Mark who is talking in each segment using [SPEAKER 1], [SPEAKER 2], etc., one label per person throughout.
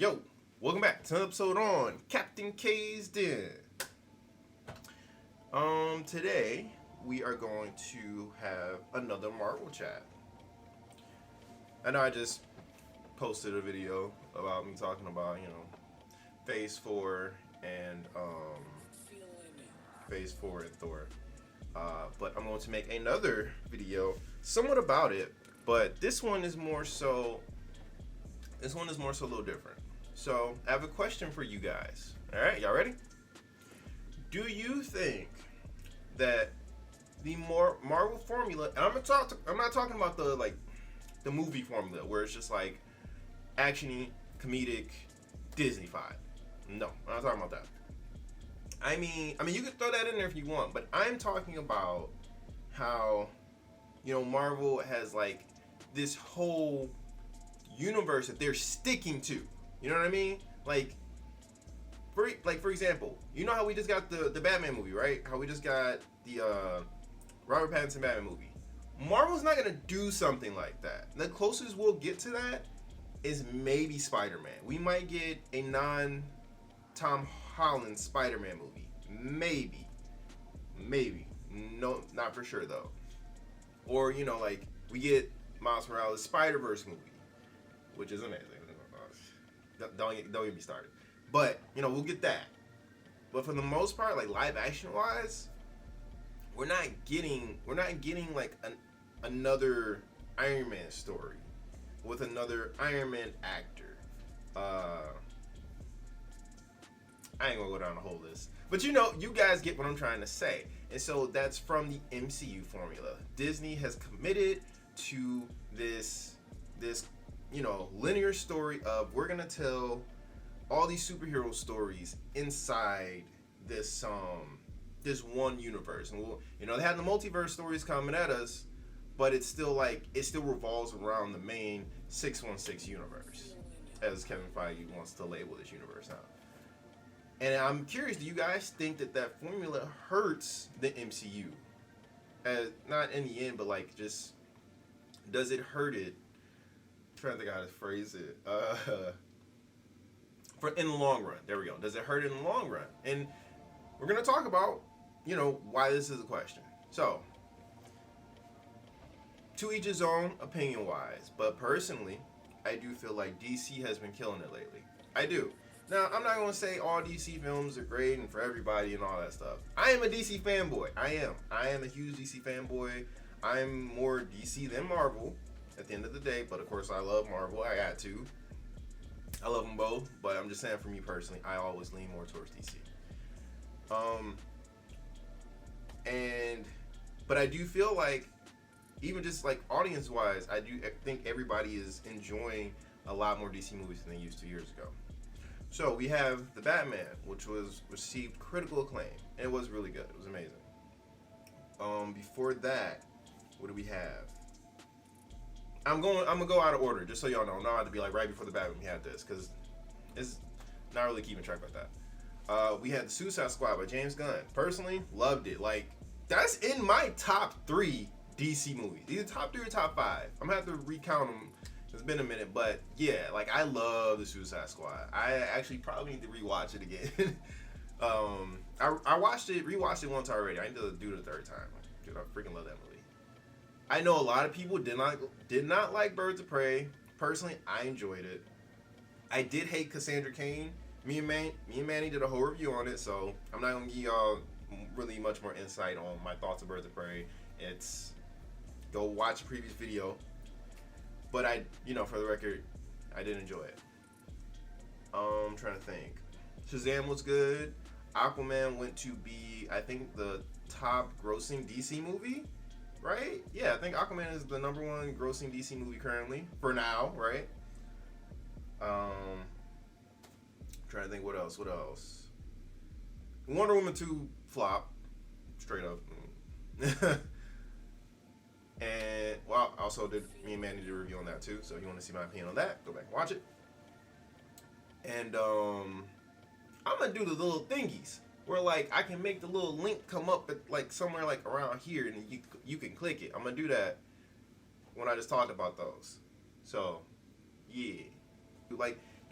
[SPEAKER 1] Yo, welcome back to an episode on Captain K's Den. Today we are going to have another Marvel chat. I know I just posted a video about me talking about, Phase 4 and Phase 4 and Thor. But I'm going to make another video somewhat about it, but this one is more so a little different. So I have a question for you guys. All right, y'all ready? Do you think that the more Marvel formula, and I'm not talking about the movie formula where it's just like actiony, comedic, Disney-fied. No, I'm not talking about that. I mean, you can throw that in there if you want, but I'm talking about how, Marvel has like this whole universe that they're sticking to. You know what I mean? Like, for example, you know how we just got the Batman movie, right? How we just got the Robert Pattinson Batman movie. Marvel's not gonna do something like that. The closest we'll get to that is maybe Spider-Man. We might get a non-Tom Holland Spider-Man movie. Maybe. No, not for sure though. Or, we get Miles Morales' Spider-Verse movie, which is amazing. Don't get me started. But, we'll get that. But for the most part, like live action wise, we're not getting like another Iron Man story with another Iron Man actor. I ain't gonna go down the whole list. But you guys get what I'm trying to say. And so that's from the MCU formula. Disney has committed to this linear story of we're gonna tell all these superhero stories inside this one universe. And they have the multiverse stories coming at us, but it still revolves around the main 616 universe, as Kevin Feige wants to label this universe now. And I'm curious, do you guys think that formula hurts the MCU? Not in the end, but just does it hurt it? I'm trying to think how to phrase it. In the long run, there we go. Does it hurt in the long run? And we're gonna talk about, why this is a question. So, to each his own, opinion-wise. But personally, I do feel like DC has been killing it lately. I do. Now, I'm not gonna say all DC films are great and for everybody and all that stuff. I am a DC fanboy. I am a huge DC fanboy. I'm more DC than Marvel at the end of the day, but of course I love Marvel. I got to. I love them both, but I'm just saying for me personally, I always lean more towards DC. But I do feel like, even just like audience-wise, I think everybody is enjoying a lot more DC movies than they used 2 years ago. So we have the Batman, which received critical acclaim, and it was really good. It was amazing. Before that, what do we have? I'm gonna go out of order, just so y'all know. I'm not to be like right before the Batman we had this, because it's not really keeping track of that. We had the Suicide Squad by James Gunn. Personally, loved it. Like, that's in my top 3 DC movies. Either top 3 or top 5. I'm gonna have to recount them. It's been a minute, but yeah, like I love the Suicide Squad. I actually probably need to rewatch it again. I rewatched it once already. I need to do it the 3rd time. Dude, I freaking love that movie. I know a lot of people did not like Birds of Prey. Personally, I enjoyed it. I did hate Cassandra Cain. Me and Manny did a whole review on it, so I'm not gonna give y'all really much more insight on my thoughts of Birds of Prey. Go watch the previous video. But for the record, I did enjoy it. I'm trying to think. Shazam was good. Aquaman went to be, I think, the top grossing DC movie, right? Yeah, I think Aquaman is the number 1 grossing DC movie currently, for now, right? Trying to think what else. Wonder Woman 2 flop, straight up. And also me and Manny did a review on that too. So if you want to see my opinion on that, go back and watch it. And I'm gonna do the little thingies where I can make the little link come up at somewhere around here, and you can click it. I'm gonna do that when I just talked about those. So yeah,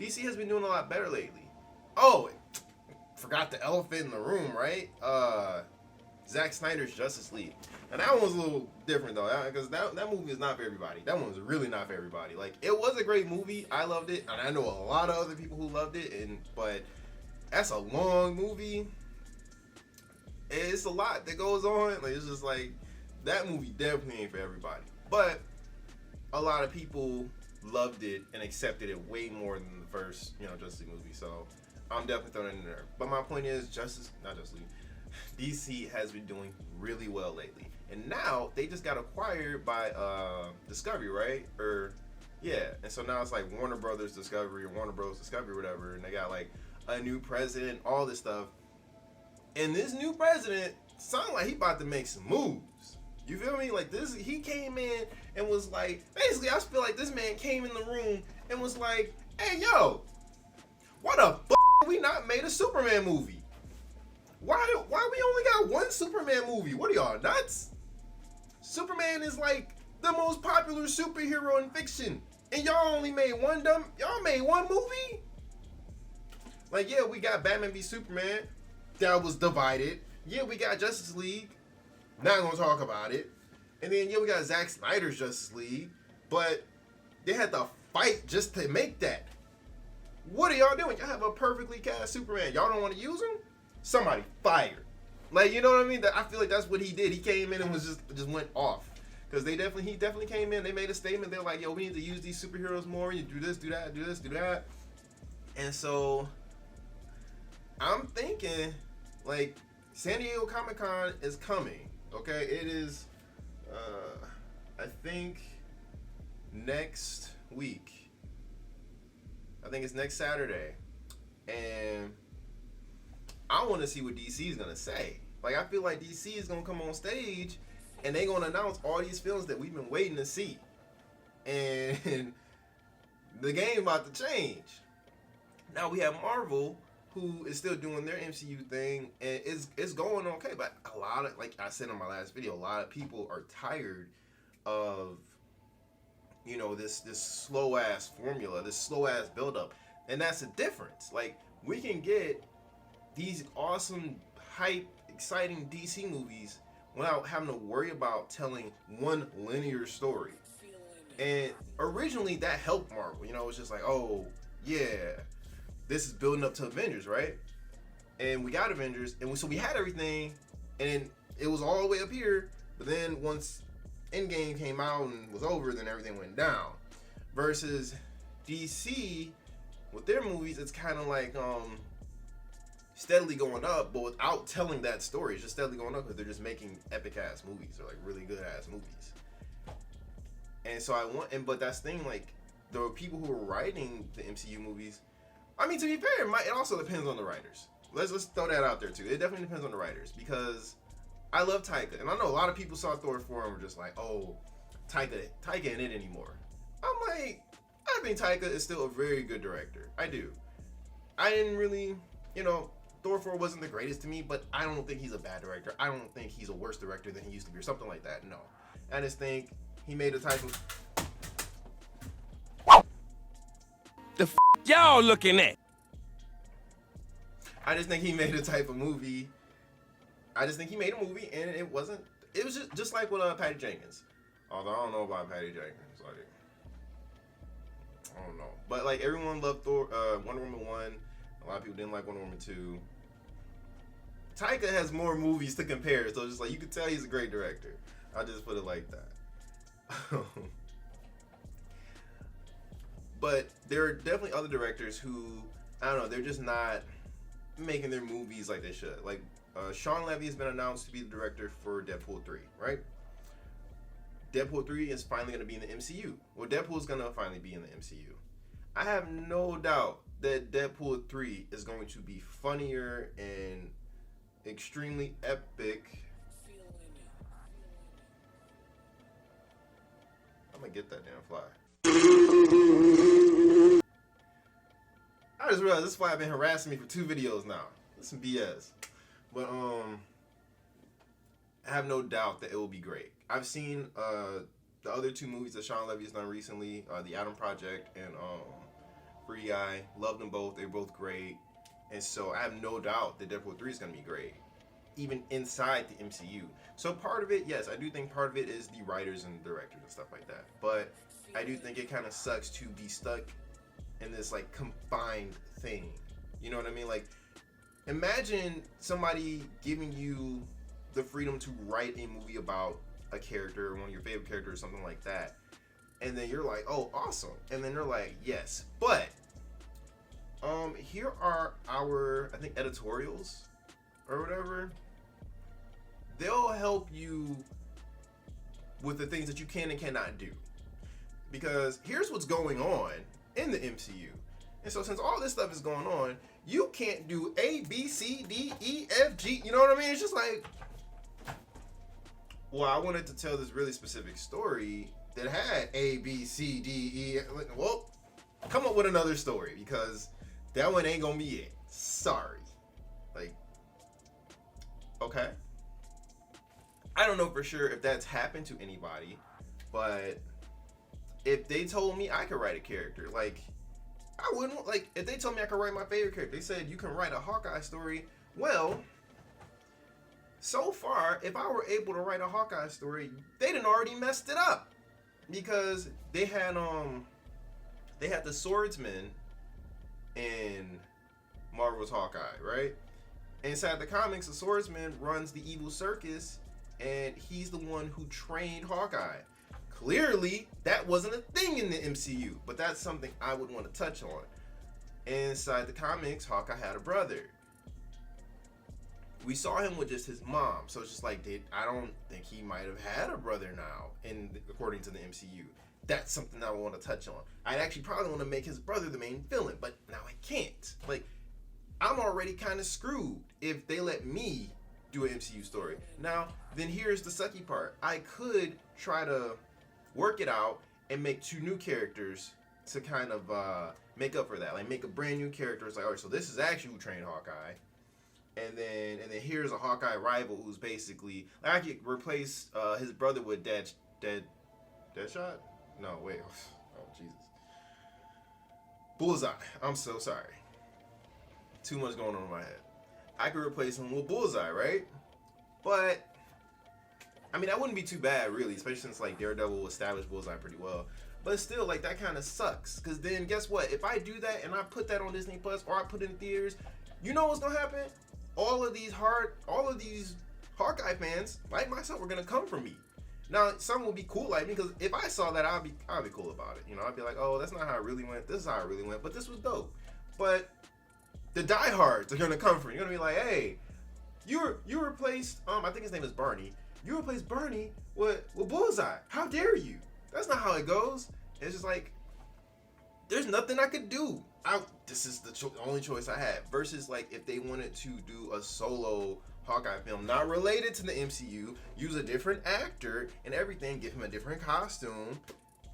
[SPEAKER 1] DC has been doing a lot better lately. Oh, forgot the elephant in the room, right? Zack Snyder's Justice League. And that one was a little different though, because that movie is not for everybody. That one was really not for everybody. Like, it was a great movie. I loved it, and I know a lot of other people who loved it. But that's a long movie. It's a lot that goes on. Like, it's just like, that movie definitely ain't for everybody. But a lot of people loved it and accepted it way more than the first, Justice League movie. So I'm definitely throwing it in there. But my point is, DC has been doing really well lately. And now they just got acquired by Discovery, right? And so now it's like Warner Brothers Discovery or Warner Bros. Discovery, whatever. And they got like a new president, all this stuff. And this new president sounds like he about to make some moves. You feel me? Like, this, he came in and was like, basically, I feel like this man came in the room and was like, hey, yo, why the f*** we not made a Superman movie? Why we only got one Superman movie? What are y'all, nuts? Superman is like the most popular superhero in fiction. And y'all only made y'all made one movie? Like, yeah, we got Batman v Superman. That was divided. Yeah, we got Justice League. Not gonna talk about it. And then, yeah, we got Zack Snyder's Justice League. But they had to fight just to make that. What are y'all doing? Y'all have a perfectly cast Superman. Y'all don't want to use him? Somebody fired. Like, you know what I mean? I feel like that's what he did. He came in and was just went off. Because he definitely came in. They made a statement. They're like, yo, we need to use these superheroes more. You do this, do that, do this, do that. And so I'm thinking, like, San Diego Comic-Con is coming. Okay, it is, I think, next week. I think it's next Saturday. And I want to see what DC is going to say. Like, I feel like DC is going to come on stage and they're going to announce all these films that we've been waiting to see. And the game about to change. Now we have Marvel, who is still doing their MCU thing, and it's going okay. But a lot of, like I said in my last video, a lot of people are tired of, this slow ass formula, this slow ass buildup, and that's the difference. Like, we can get these awesome, hype, exciting DC movies without having to worry about telling one linear story. And originally that helped Marvel. It was just like, oh yeah, this is building up to Avengers, right? And we got Avengers, and so we had everything, and it was all the way up here. But then once Endgame came out and was over, then everything went down. Versus DC, with their movies, it's kind of like steadily going up, but without telling that story. It's just steadily going up because they're just making epic ass movies, or like really good ass movies. And so but that's the thing, like, the people who are writing the MCU movies, I mean, to be fair, it also depends on the writers. Let's throw that out there too. It definitely depends on the writers, because I love Taika, and I know a lot of people saw Thor 4 and were just like, oh, Taika ain't it anymore. I'm like, I think Taika is still a very good director. I do. I didn't really, Thor 4 wasn't the greatest to me, but I don't think he's a bad director. I don't think he's a worse director than he used to be or something like that. No. I just think he made a type of...
[SPEAKER 2] The f*** y'all looking at?
[SPEAKER 1] I just think he made a type of movie. I just think he made a movie, and it was just like with Patty Jenkins. Although I don't know about Patty Jenkins. Like, I don't know. But, like, everyone loved Wonder Woman 1. A lot of people didn't like Wonder Woman 2. Taika has more movies to compare, so just like, you could tell he's a great director. I'll just put it like that. But there are definitely other directors who, I don't know, they're just not making their movies like they should. Like, Sean Levy has been announced to be the director for Deadpool 3, right? Deadpool 3 is finally going to be in the MCU. Well, Deadpool's going to finally be in the MCU. I have no doubt that Deadpool 3 is going to be funnier and extremely epic. I'm gonna get that damn fly. I just realized this fly been harassing me for 2 videos now. That's some BS. But I have no doubt that it will be great. I've seen the other 2 movies that Sean Levy has done recently, The Adam Project and Free Guy, love them both. They're both great, and so I have no doubt that Deadpool 3 is gonna be great, even inside the MCU. So part of it, yes, I do think part of it is the writers and directors and stuff like that. But I do think it kind of sucks to be stuck in this like confined thing. You know what I mean? Like, imagine somebody giving you the freedom to write a movie about a character, one of your favorite characters, something like that, and then you're like, oh, awesome. And then they're like, yes, but here are our, I think, editorials or whatever. They'll help you with the things that you can and cannot do. Because here's what's going on in the MCU. And so since all this stuff is going on, you can't do A, B, C, D, E, F, G. You know what I mean? It's just like, well, I wanted to tell this really specific story that had A, B, C, D, E. Well, come up with another story because that one ain't gonna be it. Sorry. Like, okay. I don't know for sure if that's happened to anybody, but if they told me I could write a character, like, I wouldn't, like, if they told me I could write my favorite character, they said you can write a Hawkeye story, well, so far, if I were able to write a Hawkeye story, they done already messed it up. Because they had the swordsman in Marvel's Hawkeye, right? Inside the comics, the swordsman runs the evil circus, and he's the one who trained Hawkeye. Clearly, that wasn't a thing in the MCU, but that's something I would want to touch on. Inside the comics, Hawkeye had a brother. We saw him with just his mom, so it's just like, I don't think he might have had a brother now, according to the MCU. That's something I want to touch on. I'd actually probably want to make his brother the main villain, but now I can't. Like, I'm already kind of screwed if they let me do an MCU story. Now, then here's the sucky part. I could try to work it out and make 2 new characters to kind of make up for that. Like, make a brand new character. It's like, all right, so this is actually who trained Hawkeye. And then here's a Hawkeye rival who's basically, like, I could replace his brother with Deadshot? No, wait. Oh, Jesus. Bullseye. I'm so sorry. Too much going on in my head. I could replace him with Bullseye, right? But, I mean, that wouldn't be too bad, really, especially since, like, Daredevil established Bullseye pretty well. But still, like, that kind of sucks. Because then, guess what? If I do that and I put that on Disney Plus or I put it in theaters, you know what's going to happen? All of these Hawkeye fans, like myself, are gonna come for me. Now, some will be cool like me because if I saw that, I'd be cool about it. You know, I'd be like, oh, that's not how it really went. This is how it really went. But this was dope. But the diehards are gonna come for you. You're gonna be like, hey, you replaced I think his name is Barney. You replaced Barney with Bullseye. How dare you? That's not how it goes. It's just like, there's nothing I could do. This is the only choice I had. Versus, like, if they wanted to do a solo Hawkeye film, not related to the MCU, use a different actor and everything, give him a different costume,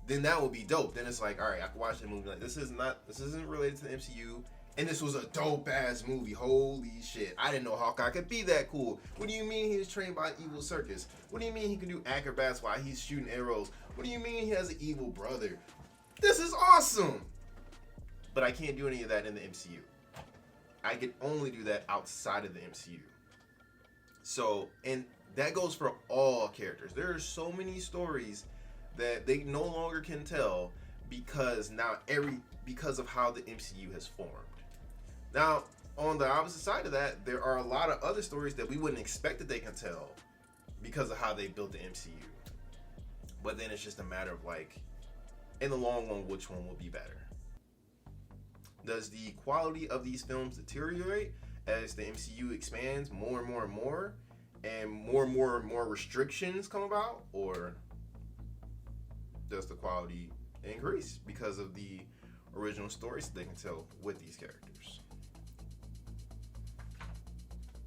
[SPEAKER 1] then that would be dope. Then it's like, all right, I can watch the movie. Like, this isn't related to the MCU, and this was a dope ass movie. Holy shit! I didn't know Hawkeye could be that cool. What do you mean he was trained by evil circus? What do you mean he can do acrobats while he's shooting arrows? What do you mean he has an evil brother? This is awesome. But I can't do any of that in the MCU. I can only do that outside of the MCU. So, and that goes for all characters. There are so many stories that they no longer can tell because of how the MCU has formed. Now, on the opposite side of that, there are a lot of other stories that we wouldn't expect that they can tell because of how they built the MCU. But then it's just a matter of, like, in the long run, which one will be better. Does the quality of these films deteriorate as the MCU expands more and more and more, and more restrictions come about, or does the quality increase because of the original stories they can tell with these characters?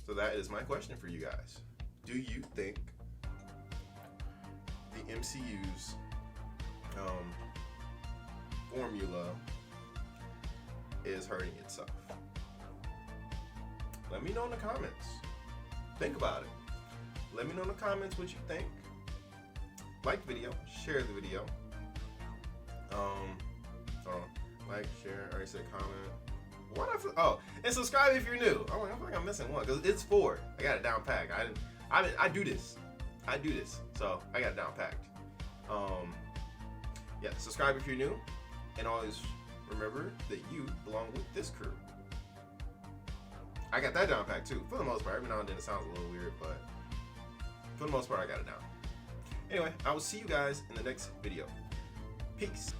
[SPEAKER 1] So that is my question for you guys. Do you think the MCU's formula is hurting itself? Let me know in the comments. Think about it. Let me know in the comments what you think. Like the video, share the video. Like, share, already said comment. What I feel, oh, and subscribe if you're new. Oh, I feel like I'm missing one because it's 4. I got it down packed. I do this. So I got it down packed. Yeah, subscribe if you're new, and always remember that you belong with this crew. I got that down packed too, for the most part. Every now and then it sounds a little weird, but for the most part I got it down. Anyway, I will see you guys in the next video. Peace.